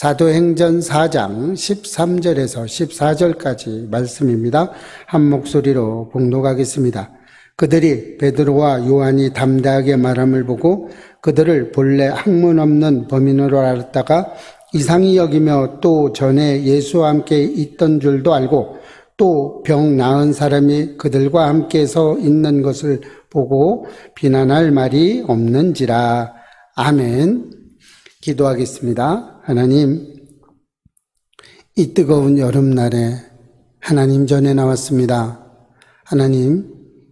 사도행전 4장 13절에서 14절까지 말씀입니다. 한 목소리로 봉독하겠습니다. 그들이 베드로와 요한이 담대하게 말함을 보고 그들을 본래 학문 없는 범인으로 알았다가 이상히 여기며 또 전에 예수와 함께 있던 줄도 알고 또 병 나은 사람이 그들과 함께 서 있는 것을 보고 비난할 말이 없는지라. 아멘. 기도하겠습니다. 하나님, 이 뜨거운 여름날에 하나님 전에 나왔습니다. 하나님,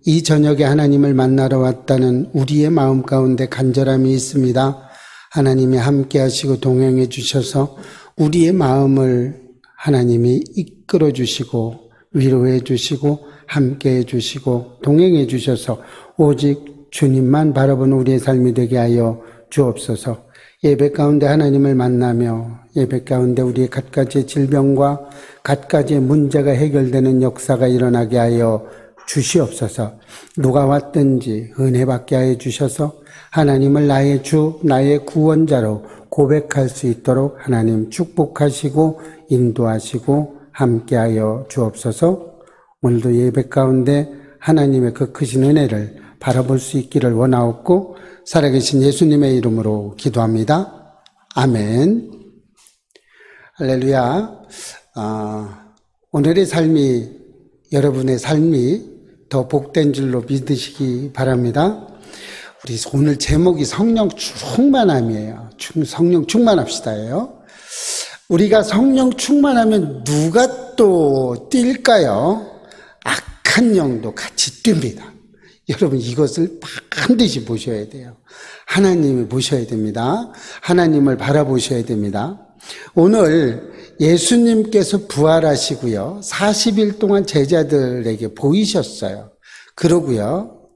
이 저녁에 하나님을 만나러 왔다는 우리의 마음 가운데 간절함이 있습니다. 하나님이 함께 하시고 동행해 주셔서 우리의 마음을 하나님이 이끌어 주시고 위로해 주시고 함께 해 주시고 동행해 주셔서 오직 주님만 바라보는 우리의 삶이 되게 하여 주옵소서. 예배 가운데 하나님을 만나며 예배 가운데 우리의 갖가지의 질병과 갖가지의 문제가 해결되는 역사가 일어나게 하여 주시옵소서. 누가 왔든지 은혜 받게 하여 주셔서 하나님을 나의 주, 나의 구원자로 고백할 수 있도록 하나님 축복하시고 인도하시고 함께하여 주옵소서. 오늘도 예배 가운데 하나님의 그 크신 은혜를 바라볼 수 있기를 원하옵고 살아계신 예수님의 이름으로 기도합니다. 아멘. 할렐루야. 오늘의 삶이, 여러분의 삶이 더 복된 줄로 믿으시기 바랍니다. 우리 오늘 제목이 성령 충만함이에요. 성령 충만합시다예요. 우리가 성령 충만하면 누가 또 뛸까요? 악한 영도 같이 뜁니다. 여러분, 이것을 반드시 보셔야 돼요. 하나님을 보셔야 됩니다. 하나님을 바라보셔야 됩니다. 오늘 예수님께서 부활하시고요, 40일 동안 제자들에게 보이셨어요. 그러고요,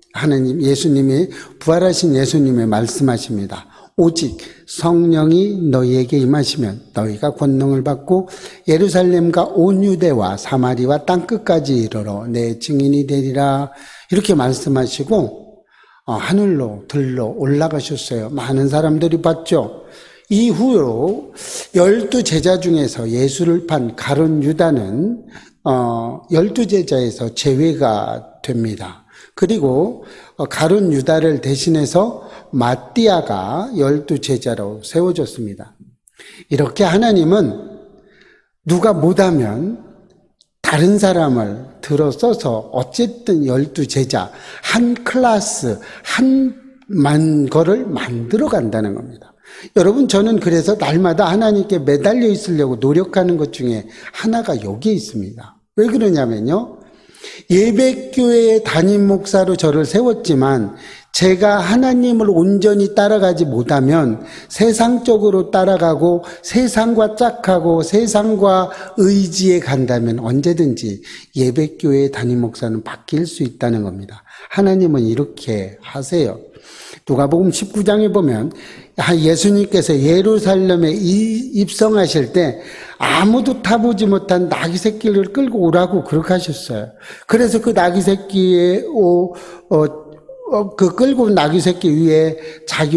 예수님이 부활하신 예수님이 말씀하십니다. 오직 성령이 너희에게 임하시면 너희가 권능을 받고 예루살렘과 온 유대와 사마리와 땅끝까지 이르러 내 증인이 되리라. 이렇게 말씀하시고 하늘로 들러 올라가셨어요. 많은 사람들이 봤죠. 이후로 12제자 중에서 예수를 판 가룟 유다는 12제자에서 제외가 됩니다. 그리고 가룟 유다를 대신해서 마띠아가 12제자로 세워졌습니다. 이렇게 하나님은 누가 못하면 다른 사람을 들어 써서 어쨌든 12제자, 한 클래스, 한만 거를 만들어 간다는 겁니다. 여러분, 저는 그래서 날마다 하나님께 매달려 있으려고 노력하는 것 중에 하나가 여기에 있습니다. 왜 그러냐면요, 예배교회의 담임 목사로 저를 세웠지만 제가 하나님을 온전히 따라가지 못하면 세상적으로 따라가고 세상과 짝하고 세상과 의지에 간다면 언제든지 예배교회의 담임 목사는 바뀔 수 있다는 겁니다. 하나님은 이렇게 하세요. 누가복음 19장에 보면 예수님께서 예루살렘에 입성하실 때 아무도 타보지 못한 나귀 새끼를 끌고 오라고 그렇게 하셨어요. 그래서 그 나귀 새끼에 그 끌고 온 나귀 새끼 위에 자기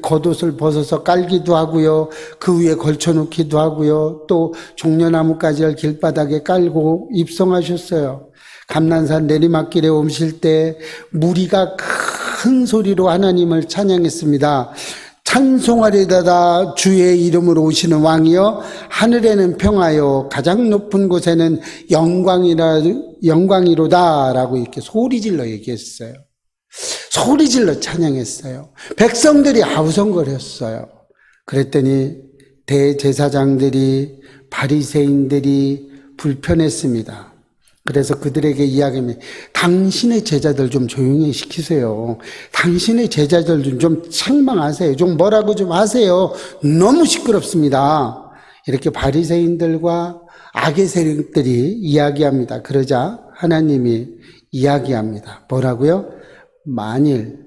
겉옷을 벗어서 깔기도 하고요. 그 위에 걸쳐놓기도 하고요. 또 종려나무가지를 길바닥에 깔고 입성하셨어요. 감난산 내리막길에 오실 때 무리가 큰 소리로 하나님을 찬양했습니다. 찬송하리다다 주의 이름으로 오시는 왕이여, 하늘에는 평화요 가장 높은 곳에는 영광이로다 라고 이렇게 소리질러 얘기했어요. 소리질러 찬양했어요. 백성들이 아우성거렸어요. 그랬더니 대제사장들이, 바리새인들이 불편했습니다. 그래서 그들에게 이야기하면 당신의 제자들 좀 조용히 시키세요. 당신의 제자들 좀 책망하세요. 좀 뭐라고 좀 하세요. 너무 시끄럽습니다. 이렇게 바리새인들과 악의 세력들이 이야기합니다. 그러자 하나님이 이야기합니다. 뭐라고요? 만일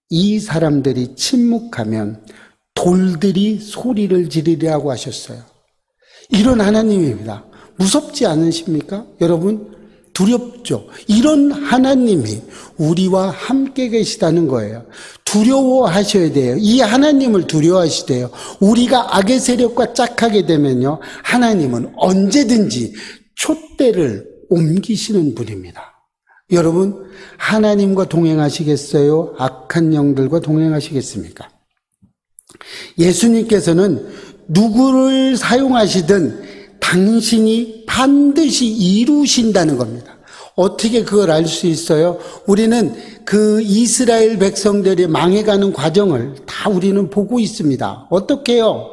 이 사람들이 침묵하면 돌들이 소리를 지르리라고 하셨어요. 이런 하나님입니다. 무섭지 않으십니까? 여러분, 두렵죠. 이런 하나님이 우리와 함께 계시다는 거예요. 두려워하셔야 돼요. 이 하나님을 두려워하시대요. 우리가 악의 세력과 짝하게 되면요, 하나님은 언제든지 촛대를 옮기시는 분입니다. 여러분, 하나님과 동행하시겠어요? 악한 영들과 동행하시겠습니까? 예수님께서는 누구를 사용하시든 당신이 반드시 이루신다는 겁니다. 어떻게 그걸 알 수 있어요? 우리는 그 이스라엘 백성들이 망해가는 과정을 다 우리는 보고 있습니다. 어떻게요?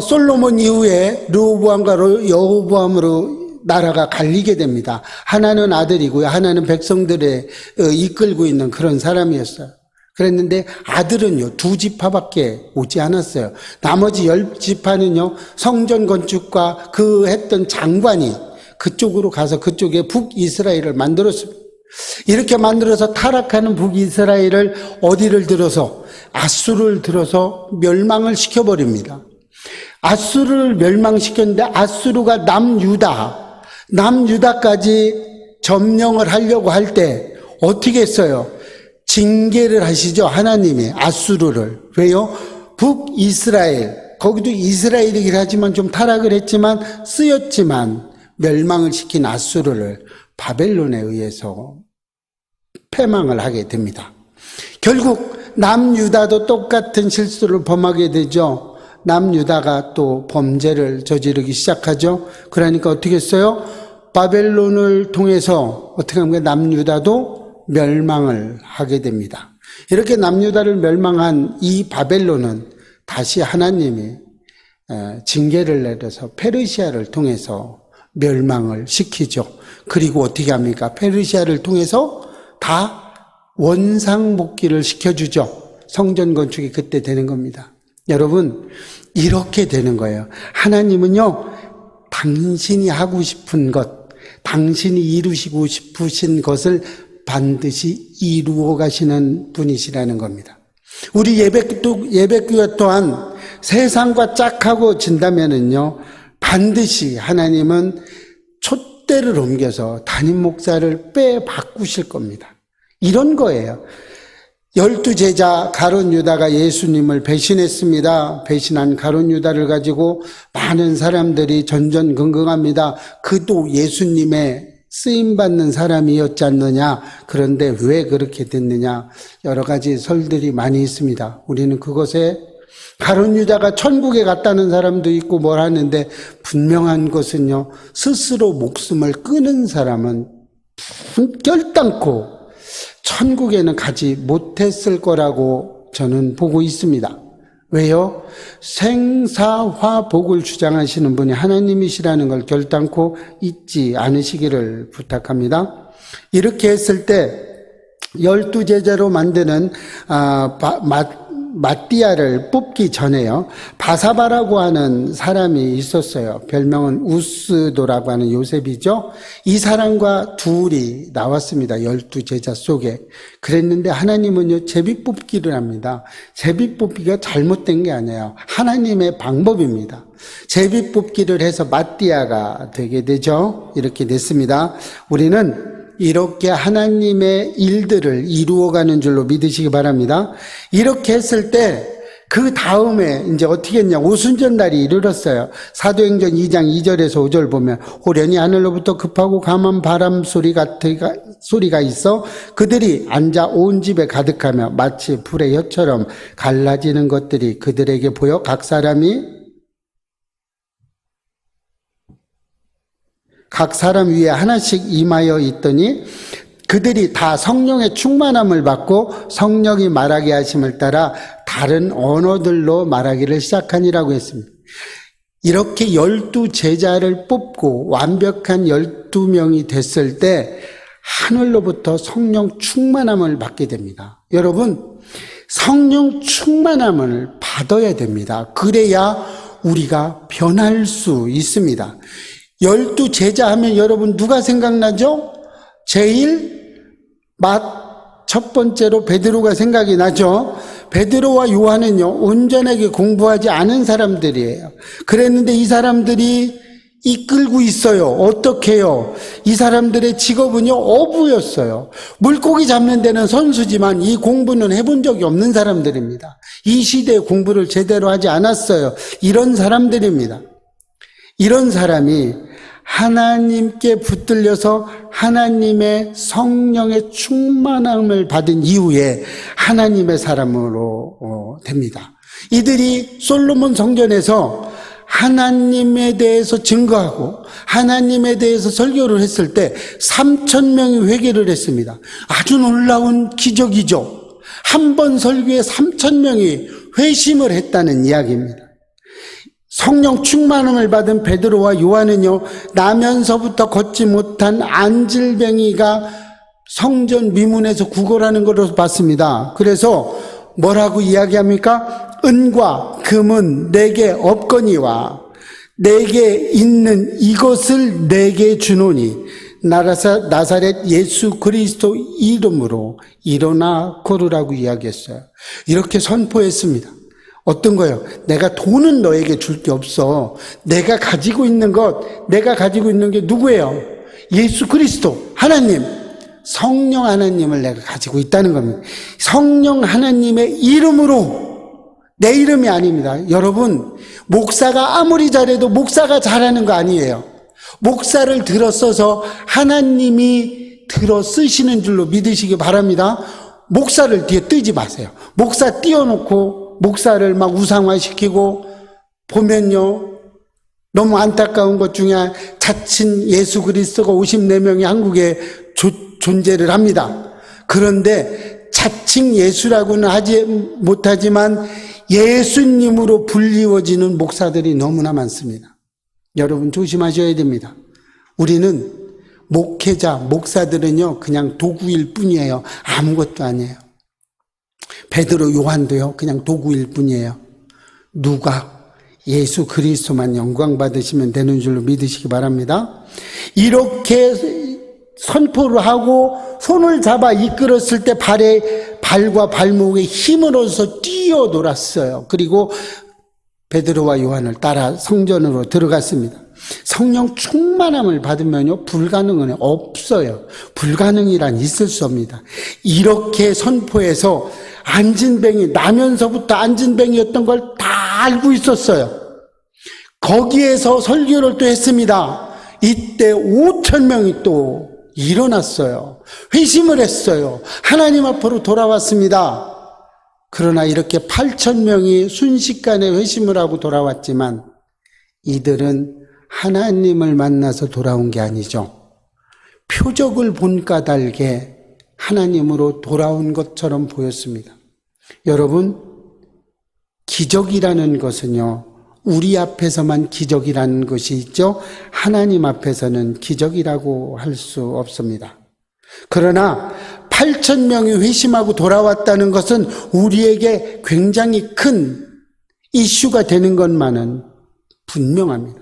솔로몬 이후에 르호보암과 여호보암으로 나라가 갈리게 됩니다. 하나는 아들이고요, 하나는 백성들에 이끌고 있는 그런 사람이었어요. 그랬는데 아들은요, 2지파밖에 오지 않았어요. 나머지 10지파는요, 성전 건축과 그 했던 장관이 그쪽으로 가서 그쪽에 북이스라엘을 만들었습니다. 이렇게 만들어서 타락하는 북이스라엘을 어디를 들어서? 아수르를 들어서 멸망을 시켜버립니다. 아수르를 멸망시켰는데 아수르가 남유다까지 점령을 하려고 할 때 어떻게 했어요? 징계를 하시죠, 하나님이 아수르를. 왜요? 북이스라엘, 거기도 이스라엘이긴 하지만 좀 타락을 했지만 쓰였지만 멸망을 시킨 아수르를 바벨론에 의해서 패망을 하게 됩니다. 결국 남유다도 똑같은 실수를 범하게 되죠. 남유다가 또 범죄를 저지르기 시작하죠. 그러니까 어떻게 했어요? 바벨론을 통해서 어떻게 하면 남유다도 멸망을 하게 됩니다. 이렇게 남유다를 멸망한 이 바벨론은 다시 하나님이 징계를 내려서 페르시아를 통해서 멸망을 시키죠. 그리고 어떻게 합니까? 페르시아를 통해서 다 원상복귀를 시켜주죠. 성전 건축이 그때 되는 겁니다. 여러분, 이렇게 되는 거예요. 하나님은요, 당신이 하고 싶은 것, 당신이 이루시고 싶으신 것을 반드시 이루어 가시는 분이시라는 겁니다. 우리 예배교회 또한 세상과 짝하고 진다면은요, 반드시 하나님은 촛대를 옮겨서 담임 목사를 바꾸실 겁니다. 이런 거예요. 12제자 가룟 유다가 예수님을 배신했습니다. 배신한 가룟 유다를 가지고 많은 사람들이 전전긍긍합니다. 그도 예수님의 쓰임받는 사람이었지 않느냐. 그런데 왜 그렇게 됐느냐. 여러 가지 설들이 많이 있습니다. 우리는 그것에 가룟 유다가 천국에 갔다는 사람도 있고 뭘 하는데, 분명한 것은요, 스스로 목숨을 끊은 사람은 결단코 천국에는 가지 못했을 거라고 저는 보고 있습니다. 왜요? 생사화복을 주장하시는 분이 하나님이시라는 걸 결단코 잊지 않으시기를 부탁합니다. 이렇게 했을 때 12제자로 만드는 마띠아를 뽑기 전에요, 바사바라고 하는 사람이 있었어요. 별명은 우스도라고 하는 요셉이죠. 이 사람과 둘이 나왔습니다. 12제자 속에. 그랬는데 하나님은요, 제비뽑기를 합니다. 제비뽑기가 잘못된 게 아니에요. 하나님의 방법입니다. 제비뽑기를 해서 마띠아가 되게 되죠. 이렇게 됐습니다. 우리는 이렇게 하나님의 일들을 이루어가는 줄로 믿으시기 바랍니다. 이렇게 했을 때 그 다음에 이제 어떻게 했냐, 오순절날이 이르렀어요. 사도행전 2장 2절에서 5절 보면 호련히 하늘로부터 급하고 강한 바람 소리가 있어 그들이 앉아 온 집에 가득하며 마치 불의 혀처럼 갈라지는 것들이 그들에게 보여 각 사람 위에 하나씩 임하여 있더니 그들이 다 성령의 충만함을 받고 성령이 말하게 하심을 따라 다른 언어들로 말하기를 시작하니라고 했습니다. 이렇게 12제자를 뽑고 완벽한 12명이 됐을 때 하늘로부터 성령 충만함을 받게 됩니다. 여러분, 성령 충만함을 받아야 됩니다. 그래야 우리가 변할 수 있습니다. 12제자 하면 여러분 누가 생각나죠? 제일 첫 번째로 베드로가 생각이 나죠. 베드로와 요한은요, 온전하게 공부하지 않은 사람들이에요. 그랬는데 이 사람들이 이끌고 있어요. 어떻게 해요? 이 사람들의 직업은요, 어부였어요. 물고기 잡는 데는 선수지만 이 공부는 해본 적이 없는 사람들입니다. 이 시대에 공부를 제대로 하지 않았어요. 이런 사람들입니다. 이런 사람이 하나님께 붙들려서 하나님의 성령의 충만함을 받은 이후에 하나님의 사람으로 됩니다. 이들이 솔로몬 성전에서 하나님에 대해서 증거하고 하나님에 대해서 설교를 했을 때 3,000명이 회개를 했습니다. 아주 놀라운 기적이죠. 한 번 설교에 3,000명이 회심을 했다는 이야기입니다. 성령 충만함을 받은 베드로와 요한은요, 나면서부터 걷지 못한 안질뱅이가 성전 미문에서 구걸하는 것으로 봤습니다. 그래서 뭐라고 이야기합니까? 은과 금은 내게 없거니와 내게 있는 이것을 내게 주노니 나사렛 예수 그리스도 이름으로 일어나 걸으라고 이야기했어요. 이렇게 선포했습니다. 어떤 거예요? 내가 돈은 너에게 줄 게 없어. 내가 가지고 있는 게 누구예요? 예수 그리스도, 하나님, 성령 하나님을 내가 가지고 있다는 겁니다. 성령 하나님의 이름으로, 내 이름이 아닙니다. 여러분, 목사가 아무리 잘해도 목사가 잘하는 거 아니에요. 목사를 들어 써서 하나님이 들어 쓰시는 줄로 믿으시기 바랍니다. 목사를 뒤에 뜨지 마세요. 목사 띄워놓고 목사를 막 우상화시키고 보면요, 너무 안타까운 것 중에 자칭 예수 그리스도가 54명이 한국에 존재를 합니다. 그런데 자칭 예수라고는 하지 못하지만 예수님으로 불리워지는 목사들이 너무나 많습니다. 여러분 조심하셔야 됩니다. 우리는 목회자, 목사들은요, 그냥 도구일 뿐이에요. 아무것도 아니에요. 베드로, 요한도요, 그냥 도구일 뿐이에요. 누가? 예수 그리스도만 영광 받으시면 되는 줄로 믿으시기 바랍니다. 이렇게 선포를 하고 손을 잡아 이끌었을 때 발과 발목에 힘을 얻어서 뛰어놀았어요. 그리고 베드로와 요한을 따라 성전으로 들어갔습니다. 성령 충만함을 받으면요, 불가능은 없어요. 불가능이란 있을 수 없습니다. 이렇게 선포해서 안진뱅이, 나면서부터 안진뱅이였던 걸 다 알고 있었어요. 거기에서 설교를 또 했습니다. 이때 5,000명이 또 일어났어요. 회심을 했어요. 하나님 앞으로 돌아왔습니다. 그러나 이렇게 8,000명이 순식간에 회심을 하고 돌아왔지만 이들은 하나님을 만나서 돌아온 게 아니죠. 표적을 본 까닭에 하나님으로 돌아온 것처럼 보였습니다. 여러분, 기적이라는 것은요, 우리 앞에서만 기적이라는 것이 있죠. 하나님 앞에서는 기적이라고 할 수 없습니다. 그러나 8,000명이 회심하고 돌아왔다는 것은 우리에게 굉장히 큰 이슈가 되는 것만은 분명합니다.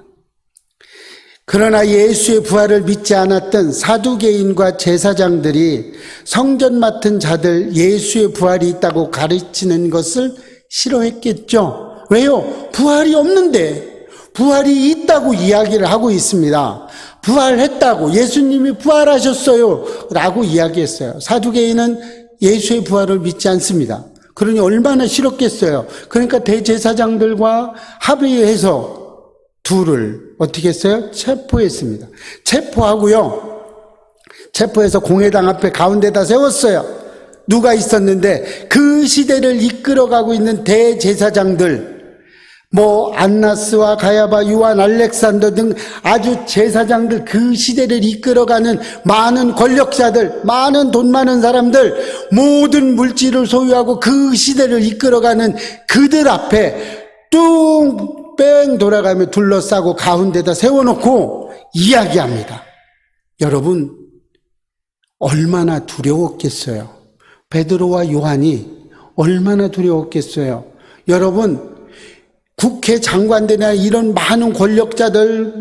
그러나 예수의 부활을 믿지 않았던 사두개인과 제사장들이 성전 맡은 자들 예수의 부활이 있다고 가르치는 것을 싫어했겠죠. 왜요? 부활이 없는데 부활이 있다고 이야기를 하고 있습니다. 부활했다고, 예수님이 부활하셨어요 라고 이야기했어요. 사두개인은 예수의 부활을 믿지 않습니다. 그러니 얼마나 싫었겠어요. 그러니까 대제사장들과 합의해서 둘을 어떻게 했어요? 체포했습니다. 체포해서 공회당 앞에 가운데다 세웠어요. 누가 있었는데 그 시대를 이끌어가고 있는 대제사장들, 안나스와 가야바, 요한, 알렉산더 등 아주 제사장들, 그 시대를 이끌어가는 많은 권력자들, 많은 돈 많은 사람들, 모든 물질을 소유하고 그 시대를 이끌어가는 그들 앞에 뚱뺑 돌아가며 둘러싸고 가운데다 세워놓고 이야기합니다. 여러분, 얼마나 두려웠겠어요. 베드로와 요한이 얼마나 두려웠겠어요. 여러분, 국회 장관들이나 이런 많은 권력자들,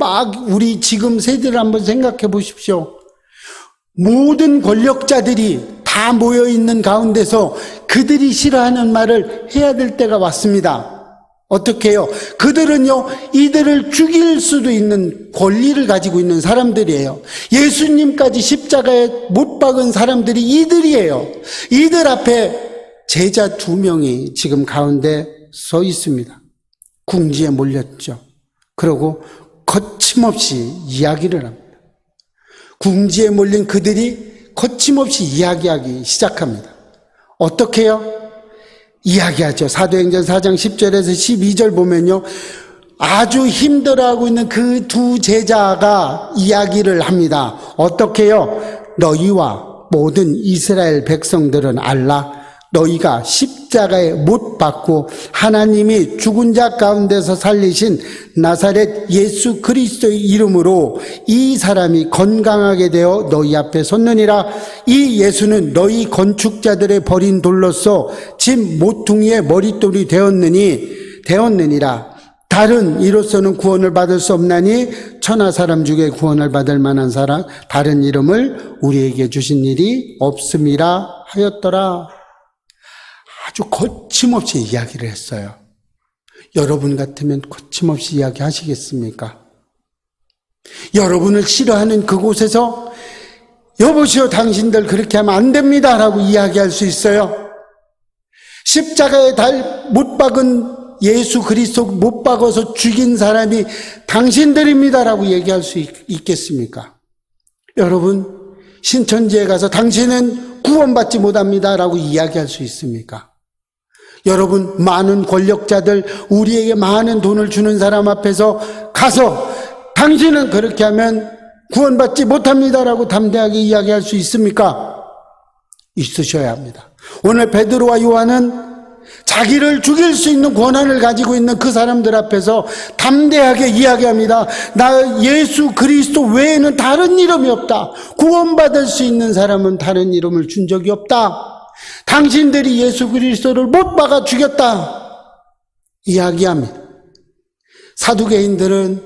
우리 지금 세대를 한번 생각해 보십시오. 모든 권력자들이 다 모여있는 가운데서 그들이 싫어하는 말을 해야 될 때가 왔습니다. 어떻게 해요? 그들은요, 이들을 죽일 수도 있는 권리를 가지고 있는 사람들이에요. 예수님까지 십자가에 못 박은 사람들이 이들이에요. 이들 앞에 제자 2명이 지금 가운데 서 있습니다. 궁지에 몰렸죠. 그러고 거침없이 이야기를 합니다. 궁지에 몰린 그들이 거침없이 이야기하기 시작합니다. 어떻게 해요? 이야기하죠. 사도행전 4장 10절에서 12절 보면요, 아주 힘들어하고 있는 그 2 제자가 이야기를 합니다. 어떻게 해요? 너희와 모든 이스라엘 백성들은 알라. 너희가 십자가에 못 박고 하나님이 죽은 자 가운데서 살리신 나사렛 예수 그리스도의 이름으로 이 사람이 건강하게 되어 너희 앞에 섰느니라. 이 예수는 너희 건축자들의 버린 돌로서 집 모퉁이의 머릿돌이 되었느니라. 다른 이로서는 구원을 받을 수 없나니 천하 사람 중에 구원을 받을 만한 사람 다른 이름을 우리에게 주신 일이 없음이라 하였더라. 아주 거침없이 이야기를 했어요. 여러분 같으면 거침없이 이야기하시겠습니까? 여러분을 싫어하는 그곳에서 여보시오, 당신들 그렇게 하면 안 됩니다 라고 이야기할 수 있어요. 십자가에 못 박은 예수 그리스도 못 박아서 죽인 사람이 당신들입니다 라고 얘기할 수 있겠습니까? 여러분, 신천지에 가서 당신은 구원받지 못합니다 라고 이야기할 수 있습니까? 여러분, 많은 권력자들, 우리에게 많은 돈을 주는 사람 앞에서 가서 당신은 그렇게 하면 구원받지 못합니다라고 담대하게 이야기할 수 있습니까? 있으셔야 합니다. 오늘 베드로와 요한은 자기를 죽일 수 있는 권한을 가지고 있는 그 사람들 앞에서 담대하게 이야기합니다. 나 예수 그리스도 외에는 다른 이름이 없다. 구원받을 수 있는 사람은 다른 이름을 준 적이 없다. 당신들이 예수 그리스도를 못 박아 죽였다 이야기합니다. 사두개인들은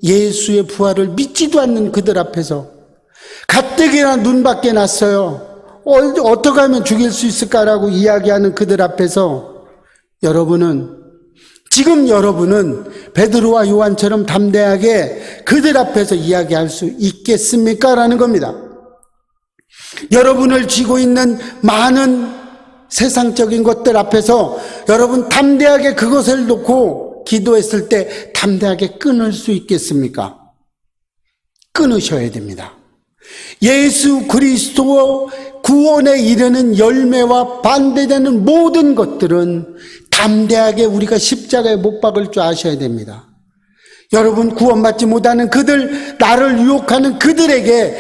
예수의 부활을 믿지도 않는 그들 앞에서 가뜩이나 눈밖에 났어요. 어떻게 하면 죽일 수 있을까라고 이야기하는 그들 앞에서 지금 여러분은 베드로와 요한처럼 담대하게 그들 앞에서 이야기할 수 있겠습니까? 라는 겁니다. 여러분을 쥐고 있는 많은 세상적인 것들 앞에서 여러분 담대하게 그것을 놓고 기도했을 때 담대하게 끊을 수 있겠습니까? 끊으셔야 됩니다. 예수 그리스도 구원에 이르는 열매와 반대되는 모든 것들은 담대하게 우리가 십자가에 못 박을 줄 아셔야 됩니다. 여러분, 구원받지 못하는 그들, 나를 유혹하는 그들에게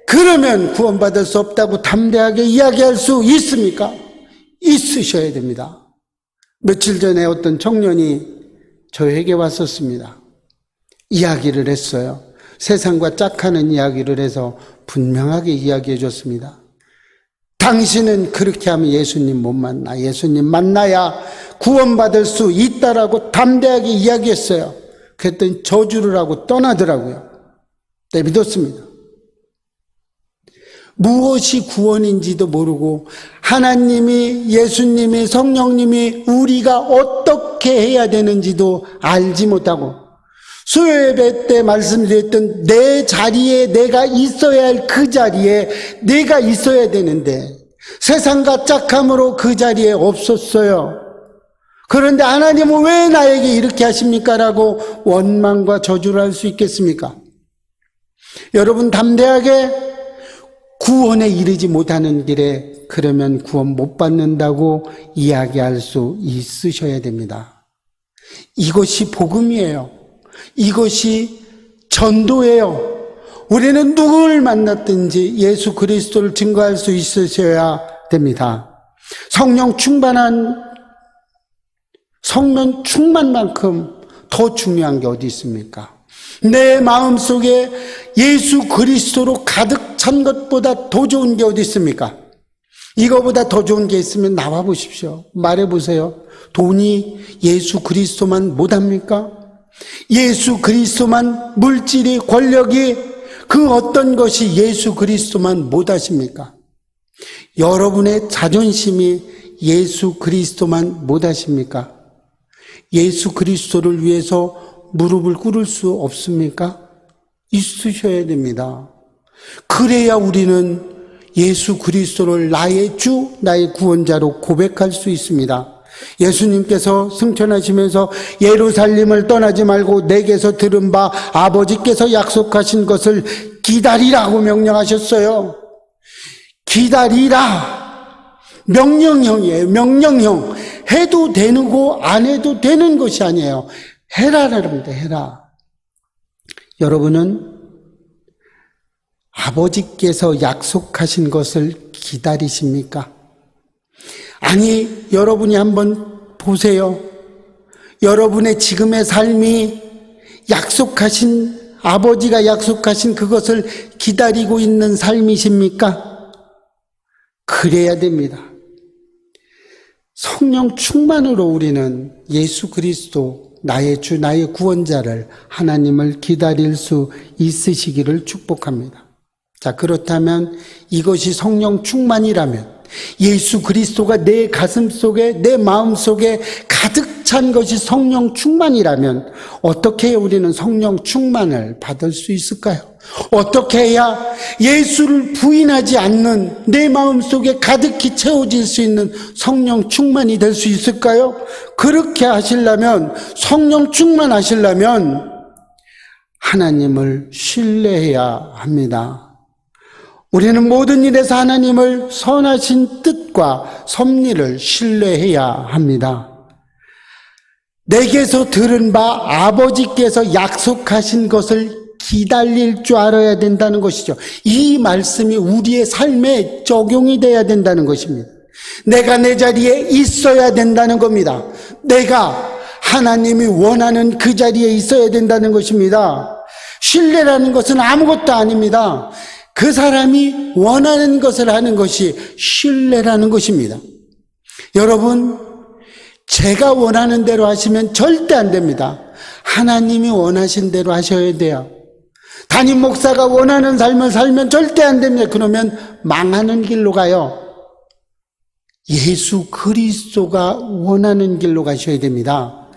그러면 구원받을 수 없다고 담대하게 이야기할 수 있습니까? 있으셔야 됩니다. 며칠 전에 어떤 청년이 저에게 왔었습니다. 이야기를 했어요. 세상과 짝하는 이야기를 해서 분명하게 이야기해 줬습니다. 당신은 그렇게 하면 예수님 못 만나. 예수님 만나야 구원받을 수 있다라고 담대하게 이야기했어요. 그랬더니 저주를 하고 떠나더라고요. 네, 믿었습니다. 무엇이 구원인지도 모르고 하나님이, 예수님이, 성령님이 우리가 어떻게 해야 되는지도 알지 못하고 수요예배 때 말씀드렸던 내 자리에 내가 있어야 할 그 자리에 내가 있어야 되는데 세상과 짝함으로 그 자리에 없었어요. 그런데 하나님은 왜 나에게 이렇게 하십니까? 라고 원망과 저주를 할 수 있겠습니까? 여러분, 담대하게 구원에 이르지 못하는 길에 그러면 구원 못 받는다고 이야기할 수 있으셔야 됩니다. 이것이 복음이에요. 이것이 전도예요. 우리는 누구를 만났든지 예수 그리스도를 증거할 수 있으셔야 됩니다. 성령 충만만큼 더 중요한 게 어디 있습니까? 내 마음속에 예수 그리스도로 가득 찬 것보다 더 좋은 게 어디 있습니까? 이거보다 더 좋은 게 있으면 나와 보십시오. 말해 보세요. 돈이 예수 그리스도만 못합니까? 예수 그리스도만, 물질이, 권력이, 그 어떤 것이 예수 그리스도만 못하십니까? 여러분의 자존심이 예수 그리스도만 못하십니까? 예수 그리스도를 위해서 무릎을 꿇을 수 없습니까? 있으셔야 됩니다. 그래야 우리는 예수 그리스도를 나의 주, 나의 구원자로 고백할 수 있습니다. 예수님께서 승천하시면서 예루살렘을 떠나지 말고 내게서 들은 바 아버지께서 약속하신 것을 기다리라고 명령하셨어요. 기다리라. 명령형이에요. 명령형. 해도 되고 안 해도 되는 것이 아니에요. 해라랍니다. 해라. 여러분은 아버지께서 약속하신 것을 기다리십니까? 아니, 여러분이 한번 보세요. 여러분의 지금의 삶이 아버지가 약속하신 그것을 기다리고 있는 삶이십니까? 그래야 됩니다. 성령 충만으로 우리는 예수 그리스도, 나의 주, 나의 구원자를, 하나님을 기다릴 수 있으시기를 축복합니다. 자, 그렇다면 이것이 성령 충만이라면, 예수 그리스도가 내 가슴 속에, 내 마음 속에 가득 찬 것이 성령 충만이라면 어떻게 우리는 성령 충만을 받을 수 있을까요? 어떻게 해야 예수를 부인하지 않는 내 마음 속에 가득히 채워질 수 있는 성령 충만이 될 수 있을까요? 그렇게 하시려면, 성령 충만하시려면 하나님을 신뢰해야 합니다. 우리는 모든 일에서 하나님을 선하신 뜻과 섭리를 신뢰해야 합니다. 내게서 들은 바 아버지께서 약속하신 것을 기다릴 줄 알아야 된다는 것이죠. 이 말씀이 우리의 삶에 적용이 돼야 된다는 것입니다. 내가 내 자리에 있어야 된다는 겁니다. 내가 하나님이 원하는 그 자리에 있어야 된다는 것입니다. 신뢰라는 것은 아무것도 아닙니다. 그 사람이 원하는 것을 하는 것이 신뢰라는 것입니다. 여러분, 제가 원하는 대로 하시면 절대 안 됩니다. 하나님이 원하신 대로 하셔야 돼요. 담임 목사가 원하는 삶을 살면 절대 안 됩니다. 그러면 망하는 길로 가요. 예수 그리스도가 원하는 길로 가셔야 됩니다.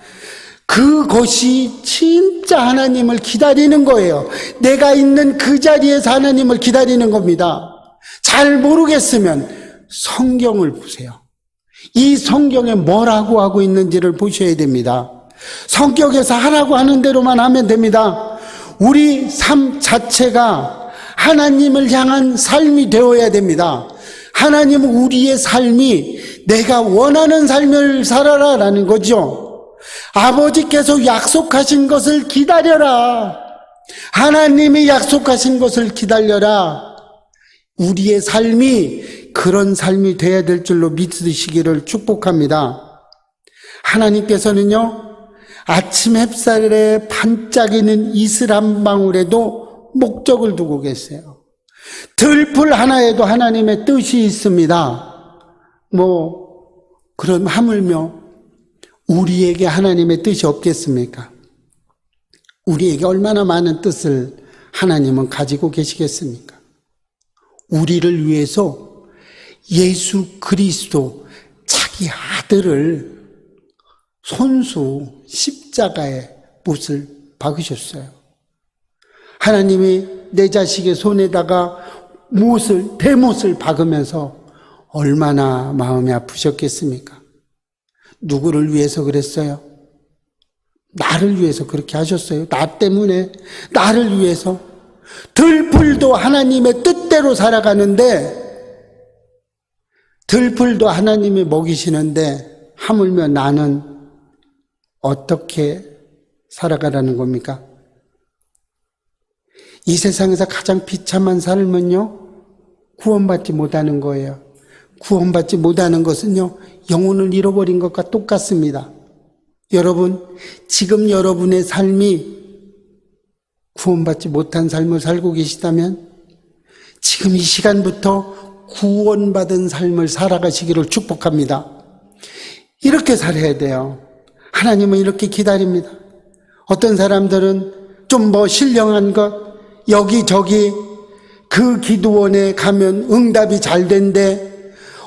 그것이 진짜 하나님을 기다리는 거예요. 내가 있는 그 자리에서 하나님을 기다리는 겁니다. 잘 모르겠으면 성경을 보세요. 이 성경에 뭐라고 하고 있는지를 보셔야 됩니다. 성격에서 하라고 하는 대로만 하면 됩니다. 우리 삶 자체가 하나님을 향한 삶이 되어야 됩니다. 하나님은 우리의 삶이 내가 원하는 삶을 살아라라는 거죠. 아버지께서 약속하신 것을 기다려라. 하나님이 약속하신 것을 기다려라. 우리의 삶이 그런 삶이 되어야 될 줄로 믿으시기를 축복합니다. 하나님께서는요, 아침 햇살에 반짝이는 이슬 한 방울에도 목적을 두고 계세요. 들풀 하나에도 하나님의 뜻이 있습니다. 그럼 하물며 우리에게 하나님의 뜻이 없겠습니까? 우리에게 얼마나 많은 뜻을 하나님은 가지고 계시겠습니까? 우리를 위해서 예수 그리스도 자기 아들을 손수 십자가에 못을 박으셨어요. 하나님이 내 자식의 손에다가 대못을 박으면서 얼마나 마음이 아프셨겠습니까? 누구를 위해서 그랬어요? 나를 위해서 그렇게 하셨어요. 나 때문에, 나를 위해서. 들풀도 하나님의 뜻대로 살아가는데, 들풀도 하나님이 먹이시는데 하물며 나는 어떻게 살아가라는 겁니까? 이 세상에서 가장 비참한 삶은요, 구원받지 못하는 거예요. 구원받지 못하는 것은요, 영혼을 잃어버린 것과 똑같습니다. 여러분, 지금 여러분의 삶이 구원받지 못한 삶을 살고 계시다면 지금 이 시간부터 구원받은 삶을 살아가시기를 축복합니다. 이렇게 살아야 돼요. 하나님은 이렇게 기다립니다. 어떤 사람들은 좀 신령한 것, 여기저기 그 기도원에 가면 응답이 잘 된대,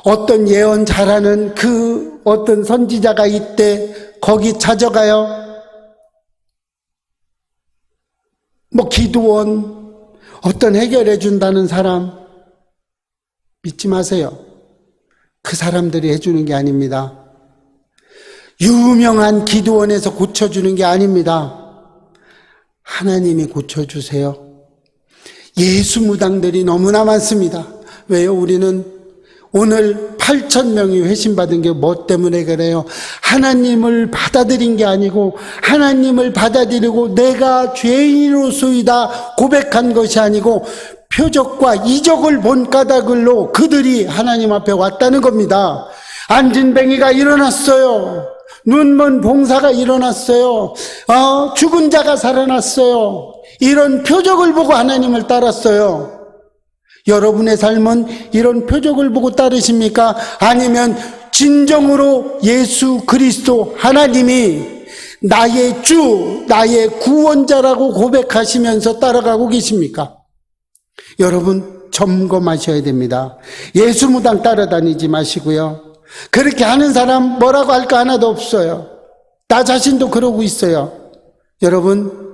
어떤 예언 잘하는 그 어떤 선지자가 있대, 거기 찾아가요. 뭐 기도원, 어떤 해결해 준다는 사람 믿지 마세요. 그 사람들이 해주는 게 아닙니다. 유명한 기도원에서 고쳐주는 게 아닙니다. 하나님이 고쳐주세요. 예수 무당들이 너무나 많습니다. 왜요? 우리는 오늘 8,000명이 회심받은 게 뭐 때문에 그래요? 하나님을 받아들인 게 아니고 하나님을 받아들이고 내가 죄인으로소이다 고백한 것이 아니고 표적과 이적을 본 까닭으로 그들이 하나님 앞에 왔다는 겁니다. 안진뱅이가 일어났어요. 눈먼 봉사가 일어났어요. 죽은 자가 살아났어요. 이런 표적을 보고 하나님을 따랐어요. 여러분의 삶은 이런 표적을 보고 따르십니까? 아니면 진정으로 예수 그리스도 하나님이 나의 주, 나의 구원자라고 고백하시면서 따라가고 계십니까? 여러분 점검하셔야 됩니다. 예수 무당 따라다니지 마시고요. 그렇게 하는 사람 뭐라고 할 거 하나도 없어요. 나 자신도 그러고 있어요. 여러분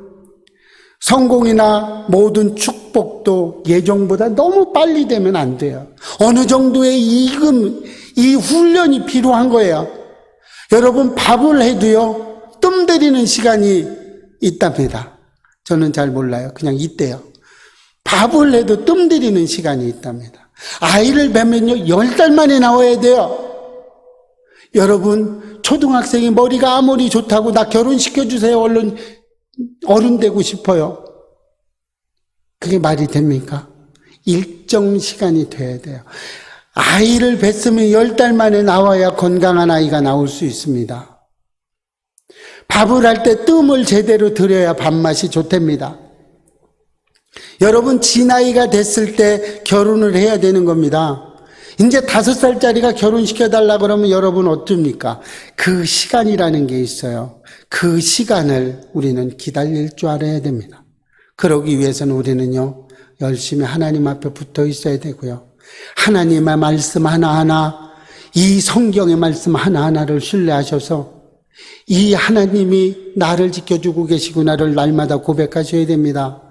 성공이나 모든 축복도 예정보다 너무 빨리 되면 안 돼요. 어느 정도의 이 훈련이 필요한 거예요. 여러분 밥을 해도요 뜸 들이는 시간이 있답니다. 저는 잘 몰라요. 그냥 있대요. 밥을 해도 뜸 들이는 시간이 있답니다. 아이를 뵈면요 10달 만에 나와야 돼요. 여러분 초등학생이 머리가 아무리 좋다고 나 결혼시켜주세요. 얼른 어른 되고 싶어요. 그게 말이 됩니까? 일정 시간이 돼야 돼요. 아이를 뵀으면 10달 만에 나와야 건강한 아이가 나올 수 있습니다. 밥을 할 때 뜸을 제대로 들여야 밥맛이 좋답니다. 여러분 지나이가 됐을 때 결혼을 해야 되는 겁니다. 이제 5살짜리가 결혼시켜달라 그러면 여러분 어쩝니까? 그 시간이라는 게 있어요. 그 시간을 우리는 기다릴 줄 알아야 됩니다. 그러기 위해서는 우리는요 열심히 하나님 앞에 붙어 있어야 되고요. 하나님의 말씀 하나하나, 이 성경의 말씀 하나하나를 신뢰하셔서 이 하나님이 나를 지켜주고 계시구나를 날마다 고백하셔야 됩니다.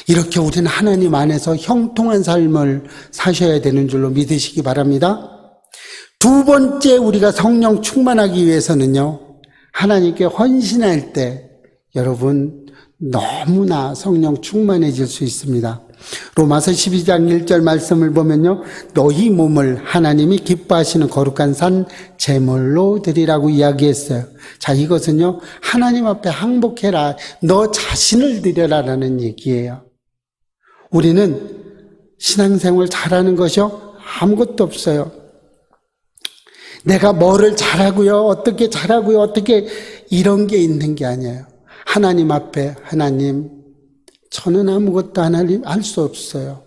이렇게 우리는 하나님 안에서 형통한 삶을 사셔야 되는 줄로 믿으시기 바랍니다. 두 번째, 우리가 성령 충만하기 위해서는요 하나님께 헌신할 때 여러분 너무나 성령 충만해질 수 있습니다. 로마서 12장 1절 말씀을 보면요 너희 몸을 하나님이 기뻐하시는 거룩한 산 제물로 드리라고 이야기했어요. 자, 이것은요 하나님 앞에 항복해라, 너 자신을 드려라라는 얘기예요. 우리는 신앙생활 잘하는 것이요 아무것도 없어요. 내가 뭐를 잘하고요, 어떻게 잘하고요, 어떻게 이런 게 있는 게 아니에요. 하나님 앞에 하나님, 저는 아무것도 하나님 할 수 없어요.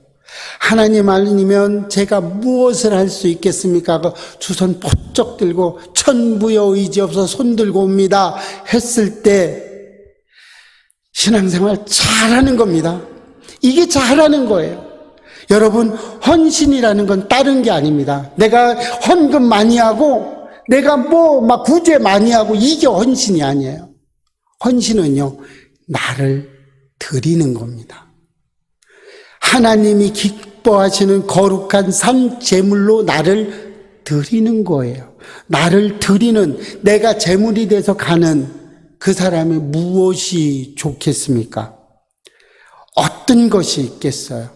하나님 아니면 제가 무엇을 할 수 있겠습니까? 두 손 번쩍 들고 천부여 의지 없어 손 들고 옵니다 했을 때 신앙생활 잘하는 겁니다. 이게 잘하는 거예요. 여러분 헌신이라는 건 다른 게 아닙니다. 내가 헌금 많이 하고 내가 막 구제 많이 하고 이게 헌신이 아니에요. 헌신은요 나를 드리는 겁니다. 하나님이 기뻐하시는 거룩한 산 제물로 나를 드리는 거예요. 나를 드리는, 내가 제물이 돼서 가는 그 사람이 무엇이 좋겠습니까? 어떤 것이 있겠어요?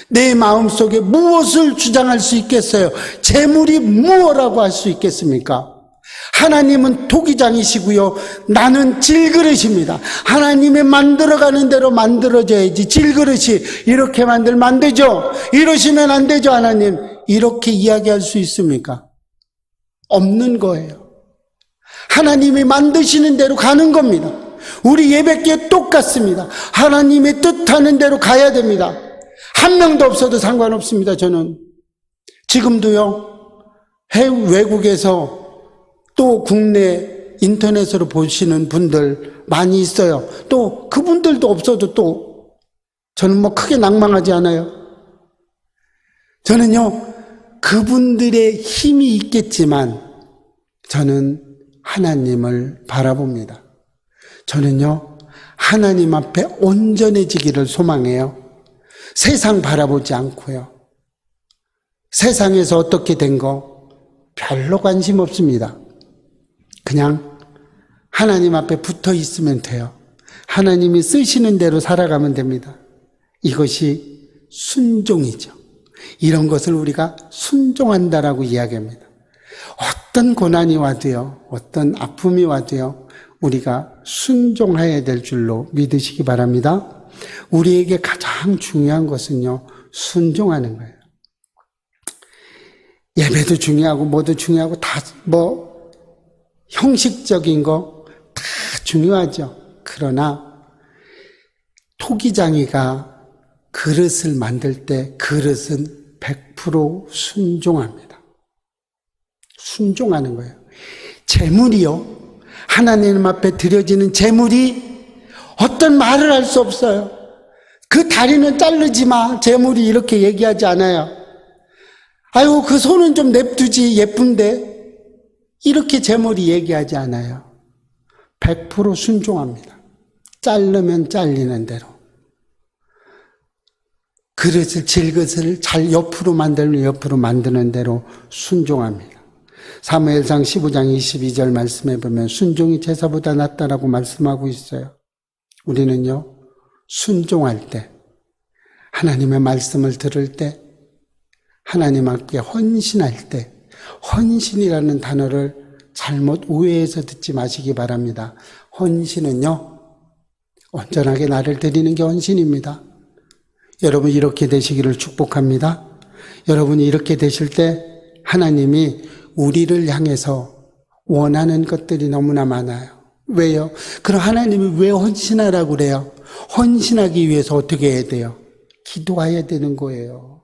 내 마음속에 무엇을 주장할 수 있겠어요? 제물이 무엇이라고 할 수 있겠습니까? 하나님은 토기장이시고요 나는 질그릇입니다. 하나님이 만들어가는 대로 만들어져야지, 질그릇이 이렇게 만들면 안 되죠, 이러시면 안 되죠 하나님, 이렇게 이야기할 수 있습니까? 없는 거예요. 하나님이 만드시는 대로 가는 겁니다. 우리 예배께 똑같습니다. 하나님의 뜻하는 대로 가야 됩니다. 한 명도 없어도 상관없습니다. 저는 지금도요 외국에서 또 국내 인터넷으로 보시는 분들 많이 있어요. 또 그분들도 없어도 또 저는 크게 낭망하지 않아요. 저는요 그분들의 힘이 있겠지만 저는 하나님을 바라봅니다. 저는요, 하나님 앞에 온전해지기를 소망해요. 세상 바라보지 않고요. 세상에서 어떻게 된 거 별로 관심 없습니다. 그냥 하나님 앞에 붙어 있으면 돼요. 하나님이 쓰시는 대로 살아가면 됩니다. 이것이 순종이죠. 이런 것을 우리가 순종한다라고 이야기합니다. 어떤 고난이 와도요, 어떤 아픔이 와도요, 우리가 순종해야 될 줄로 믿으시기 바랍니다. 우리에게 가장 중요한 것은요, 순종하는 거예요. 예배도 중요하고 뭐도 중요하고 다 형식적인 거 다 중요하죠. 그러나 토기장이가 그릇을 만들 때 그릇은 100% 순종합니다. 순종하는 거예요. 제물이요, 하나님 앞에 드려지는 제물이 어떤 말을 할 수 없어요. 그 다리는 자르지 마, 제물이 이렇게 얘기하지 않아요. 아유, 그 손은 좀 냅두지, 예쁜데, 이렇게 제물이 얘기하지 않아요. 100% 순종합니다. 자르면 잘리는 대로, 질것을 잘 옆으로 만들면 옆으로 만드는 대로 순종합니다. 사무엘상 15장 22절 말씀해 보면 순종이 제사보다 낫다라고 말씀하고 있어요. 우리는요, 순종할 때, 하나님의 말씀을 들을 때, 하나님 앞에 헌신할 때, 헌신이라는 단어를 잘못 오해해서 듣지 마시기 바랍니다. 헌신은요, 온전하게 나를 드리는 게 헌신입니다. 여러분 이렇게 되시기를 축복합니다. 여러분이 이렇게 되실 때 하나님이 우리를 향해서 원하는 것들이 너무나 많아요. 왜요? 그럼 하나님이 왜 헌신하라고 그래요? 헌신하기 위해서 어떻게 해야 돼요? 기도해야 되는 거예요.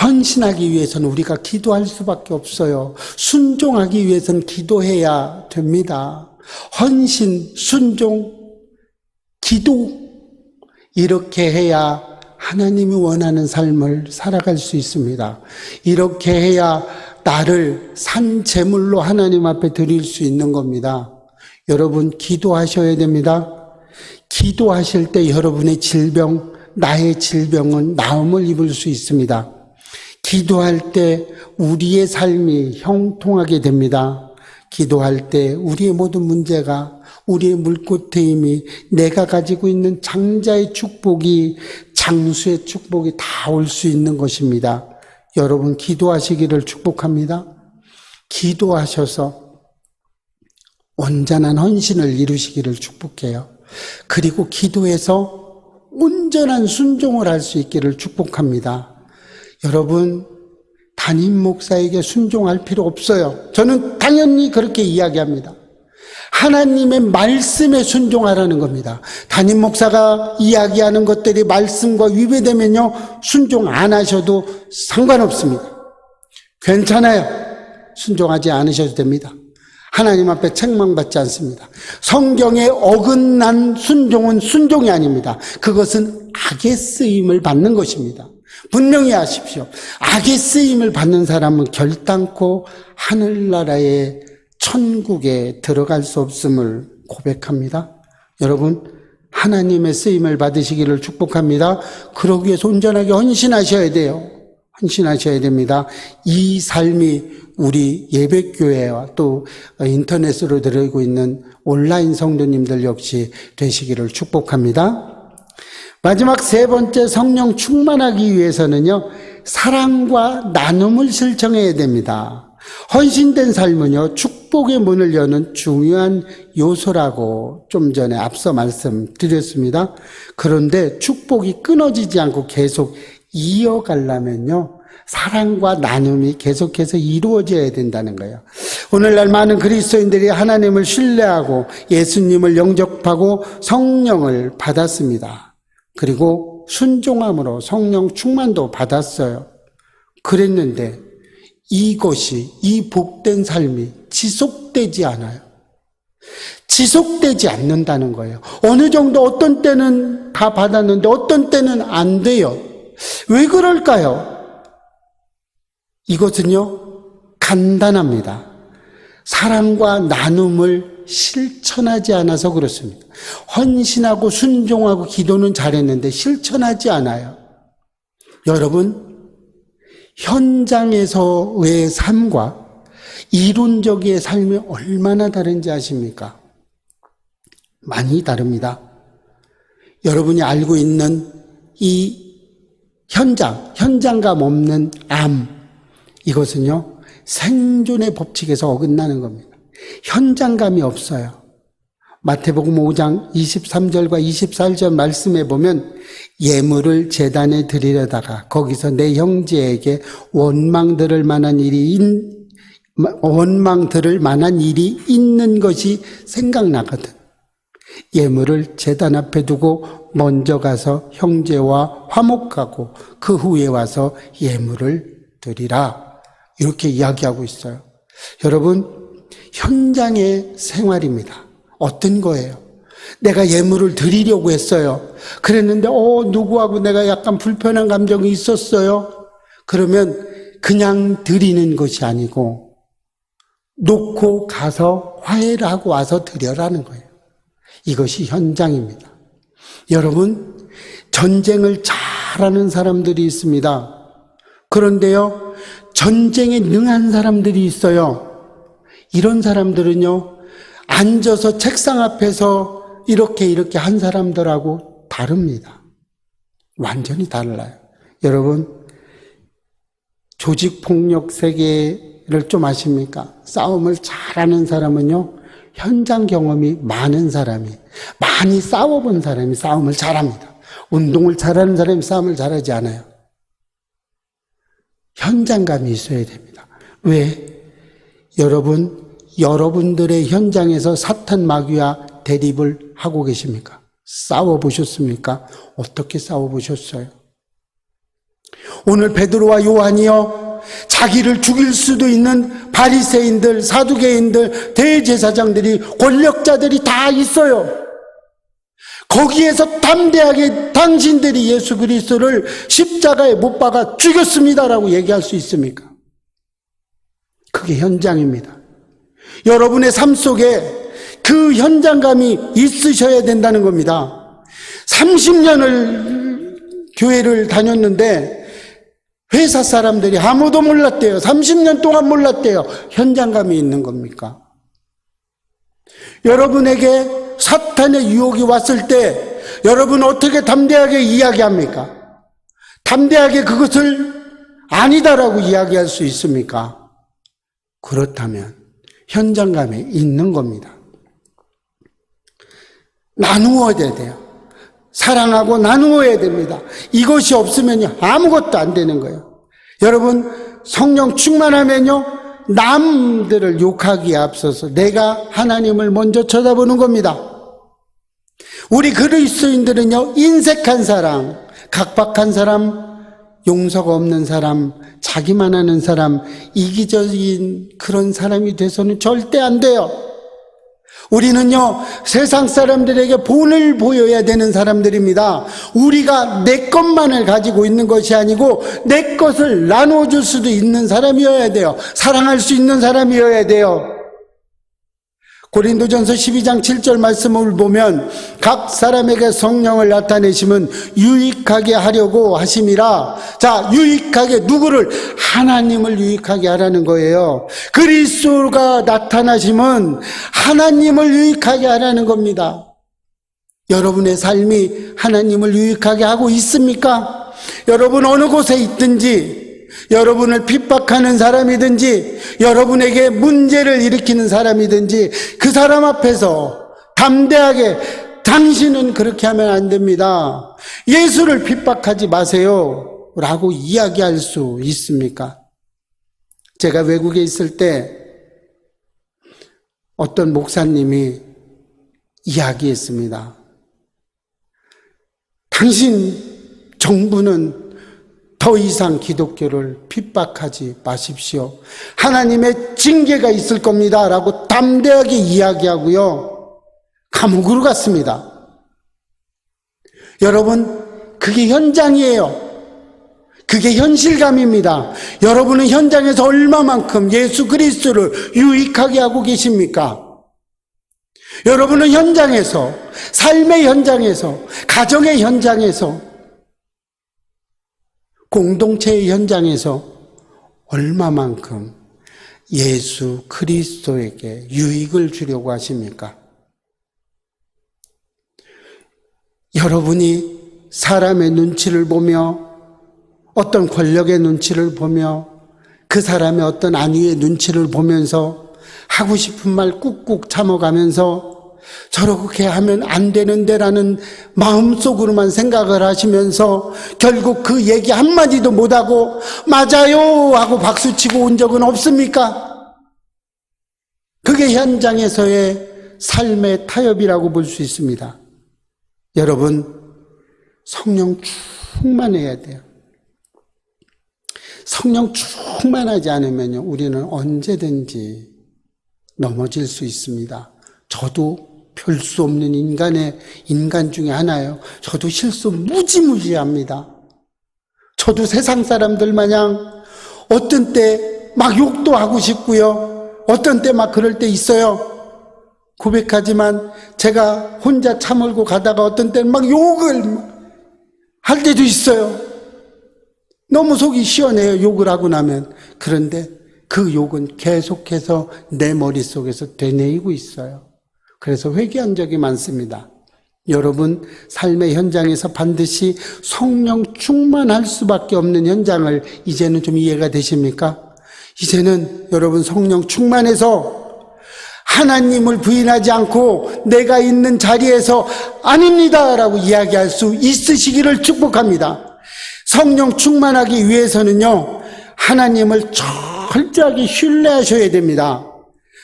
헌신하기 위해서는 우리가 기도할 수밖에 없어요. 순종하기 위해서는 기도해야 됩니다. 헌신, 순종, 기도, 이렇게 해야 하나님이 원하는 삶을 살아갈 수 있습니다. 이렇게 해야 나를 산 제물로 하나님 앞에 드릴 수 있는 겁니다. 여러분 기도하셔야 됩니다. 기도하실 때 여러분의 질병, 나의 질병은 나음을 입을 수 있습니다. 기도할 때 우리의 삶이 형통하게 됩니다. 기도할 때 우리의 모든 문제가, 우리의 물고태임이, 내가 가지고 있는 장자의 축복이, 장수의 축복이 다 올 수 있는 것입니다. 여러분 기도하시기를 축복합니다. 기도하셔서 온전한 헌신을 이루시기를 축복해요. 그리고 기도해서 온전한 순종을 할 수 있기를 축복합니다. 여러분 담임 목사에게 순종할 필요 없어요. 저는 당연히 그렇게 이야기합니다. 하나님의 말씀에 순종하라는 겁니다. 담임 목사가 이야기하는 것들이 말씀과 위배되면요, 순종 안 하셔도 상관없습니다. 괜찮아요. 순종하지 않으셔도 됩니다. 하나님 앞에 책망받지 않습니다. 성경에 어긋난 순종은 순종이 아닙니다. 그것은 악의 쓰임을 받는 것입니다. 분명히 아십시오. 악의 쓰임을 받는 사람은 결단코 하늘나라의 천국에 들어갈 수 없음을 고백합니다. 여러분 하나님의 쓰임을 받으시기를 축복합니다. 그러기 위해서 온전하게 헌신하셔야 돼요. 헌신하셔야 됩니다. 이 삶이 우리 예배교회와 또 인터넷으로 들어오고 있는 온라인 성도님들 역시 되시기를 축복합니다. 마지막 세 번째, 성령 충만하기 위해서는요, 사랑과 나눔을 실천해야 됩니다. 헌신된 삶은요, 축복의 문을 여는 중요한 요소라고 좀 전에 앞서 말씀드렸습니다. 그런데 축복이 끊어지지 않고 계속 이어가려면요, 사랑과 나눔이 계속해서 이루어져야 된다는 거예요. 오늘날 많은 그리스도인들이 하나님을 신뢰하고 예수님을 영접하고 성령을 받았습니다. 그리고 순종함으로 성령 충만도 받았어요. 그랬는데 이것이, 이 복된 삶이 지속되지 않아요. 지속되지 않는다는 거예요. 어느 정도 어떤 때는 다 받았는데 어떤 때는 안 돼요. 왜 그럴까요? 이것은요, 간단합니다. 사랑과 나눔을 실천하지 않아서 그렇습니다. 헌신하고 순종하고 기도는 잘했는데 실천하지 않아요. 여러분, 현장에서의 삶과 이론적의 삶이 얼마나 다른지 아십니까? 많이 다릅니다. 여러분이 알고 있는 이 현장감 없는 암, 이것은요, 생존의 법칙에서 어긋나는 겁니다. 현장감이 없어요. 마태복음 5장 23절과 24절 말씀에 보면 예물을 제단에 드리려다가 거기서 내 형제에게 원망 들을 만한 일이 있는 것이 생각나거든. 예물을 제단 앞에 두고 먼저 가서 형제와 화목하고 그 후에 와서 예물을 드리라. 이렇게 이야기하고 있어요. 여러분, 현장의 생활입니다. 어떤 거예요? 내가 예물을 드리려고 했어요. 그랬는데 누구하고 내가 약간 불편한 감정이 있었어요. 그러면 그냥 드리는 것이 아니고 놓고 가서 화해를 하고 와서 드려라는 거예요. 이것이 현장입니다. 여러분, 전쟁을 잘하는 사람들이 있습니다. 그런데요, 전쟁에 능한 사람들이 있어요. 이런 사람들은요, 앉아서 책상 앞에서 이렇게 한 사람들하고 다릅니다. 완전히 달라요. 여러분, 조직폭력 세계를 좀 아십니까? 싸움을 잘하는 사람은요, 현장 경험이 많은 사람이, 많이 싸워본 사람이 싸움을 잘합니다. 운동을 잘하는 사람이 싸움을 잘하지 않아요. 현장감이 있어야 됩니다. 왜? 여러분들의 현장에서 사탄 마귀와 대립을 하고 계십니까? 싸워보셨습니까? 어떻게 싸워보셨어요? 오늘 베드로와 요한이요, 자기를 죽일 수도 있는 바리새인들, 사두개인들, 대제사장들이, 권력자들이 다 있어요. 거기에서 담대하게 당신들이 예수 그리스도를 십자가에 못 박아 죽였습니다라고 얘기할 수 있습니까? 그게 현장입니다. 여러분의 삶 속에 그 현장감이 있으셔야 된다는 겁니다. 30년을 교회를 다녔는데 회사 사람들이 아무도 몰랐대요. 30년 동안 몰랐대요. 현장감이 있는 겁니까? 여러분에게 사탄의 유혹이 왔을 때 여러분 어떻게 담대하게 이야기합니까? 담대하게 그것을 아니다라고 이야기할 수 있습니까? 그렇다면 현장감이 있는 겁니다. 나누어야 돼요. 사랑하고 나누어야 됩니다. 이것이 없으면 아무것도 안 되는 거예요. 여러분, 성령 충만하면요, 남들을 욕하기에 앞서서 내가 하나님을 먼저 쳐다보는 겁니다. 우리 그리스도인들은요, 인색한 사람, 각박한 사람, 용서가 없는 사람, 자기만 하는 사람, 이기적인 그런 사람이 돼서는 절대 안 돼요. 우리는요, 세상 사람들에게 본을 보여야 되는 사람들입니다. 우리가 내 것만을 가지고 있는 것이 아니고 내 것을 나눠줄 수도 있는 사람이어야 돼요. 사랑할 수 있는 사람이어야 돼요. 고린도전서 12장 7절 말씀을 보면 각 사람에게 성령을 나타내심은 유익하게 하려고 하심이라. 자, 유익하게, 누구를? 하나님을 유익하게 하라는 거예요. 그리스도가 나타나심은 하나님을 유익하게 하라는 겁니다. 여러분의 삶이 하나님을 유익하게 하고 있습니까? 여러분 어느 곳에 있든지, 여러분을 핍박하는 사람이든지, 여러분에게 문제를 일으키는 사람이든지, 그 사람 앞에서 담대하게 당신은 그렇게 하면 안 됩니다, 예수를 핍박하지 마세요 라고 이야기할 수 있습니까? 제가 외국에 있을 때 어떤 목사님이 이야기했습니다. 당신 정부는 더 이상 기독교를 핍박하지 마십시오. 하나님의 징계가 있을 겁니다 라고 담대하게 이야기하고요, 감옥으로 갔습니다. 여러분, 그게 현장이에요. 그게 현실감입니다. 여러분은 현장에서 얼마만큼 예수 그리스도를 유익하게 하고 계십니까? 여러분은 현장에서, 삶의 현장에서, 가정의 현장에서, 공동체의 현장에서 얼마만큼 예수 그리스도에게 유익을 주려고 하십니까? 여러분이 사람의 눈치를 보며, 어떤 권력의 눈치를 보며, 그 사람의 어떤 안위의 눈치를 보면서 하고 싶은 말 꾹꾹 참아가면서 저렇게 하면 안 되는데라는 마음속으로만 생각을 하시면서 결국 그 얘기 한마디도 못하고 맞아요 하고 박수치고 온 적은 없습니까? 그게 현장에서의 삶의 타협이라고 볼 수 있습니다. 여러분, 성령 충만해야 돼요. 성령 충만하지 않으면요, 우리는 언제든지 넘어질 수 있습니다. 저도 별 수 없는 인간 중에 하나예요. 저도 실수 무지무지합니다. 저도 세상 사람들 마냥 어떤 때 막 욕도 하고 싶고요. 어떤 때 막 그럴 때 있어요. 고백하지만 제가 혼자 참을고 가다가 어떤 때는 막 욕을 할 때도 있어요. 너무 속이 시원해요, 욕을 하고 나면. 그런데 그 욕은 계속해서 내 머릿속에서 되뇌이고 있어요. 그래서 회개한 적이 많습니다. 여러분, 삶의 현장에서 반드시 성령 충만할 수밖에 없는 현장을 이제는 좀 이해가 되십니까? 이제는 여러분 성령 충만해서 하나님을 부인하지 않고 내가 있는 자리에서 아닙니다 라고 이야기할 수 있으시기를 축복합니다. 성령 충만하기 위해서는요, 하나님을 철저하게 신뢰하셔야 됩니다.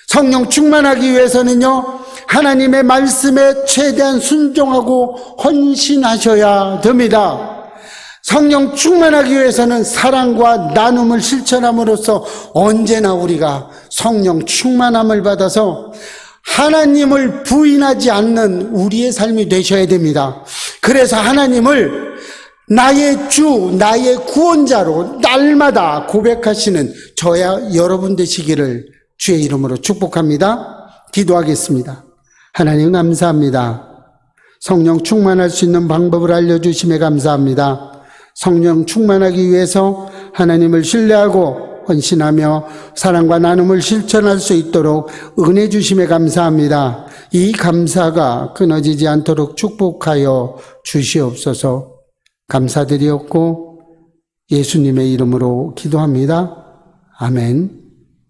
성령 충만하기 위해서는요, 하나님의 말씀에 최대한 순종하고 헌신하셔야 됩니다. 성령 충만하기 위해서는 사랑과 나눔을 실천함으로써 언제나 우리가 성령 충만함을 받아서 하나님을 부인하지 않는 우리의 삶이 되셔야 됩니다. 그래서 하나님을 나의 주, 나의 구원자로 날마다 고백하시는 저야 여러분 되시기를 주의 이름으로 축복합니다. 기도하겠습니다. 하나님 감사합니다. 성령 충만할 수 있는 방법을 알려주심에 감사합니다. 성령 충만하기 위해서 하나님을 신뢰하고 헌신하며 사랑과 나눔을 실천할 수 있도록 은혜 주심에 감사합니다. 이 감사가 끊어지지 않도록 축복하여 주시옵소서. 감사드리옵고 예수님의 이름으로 기도합니다. 아멘.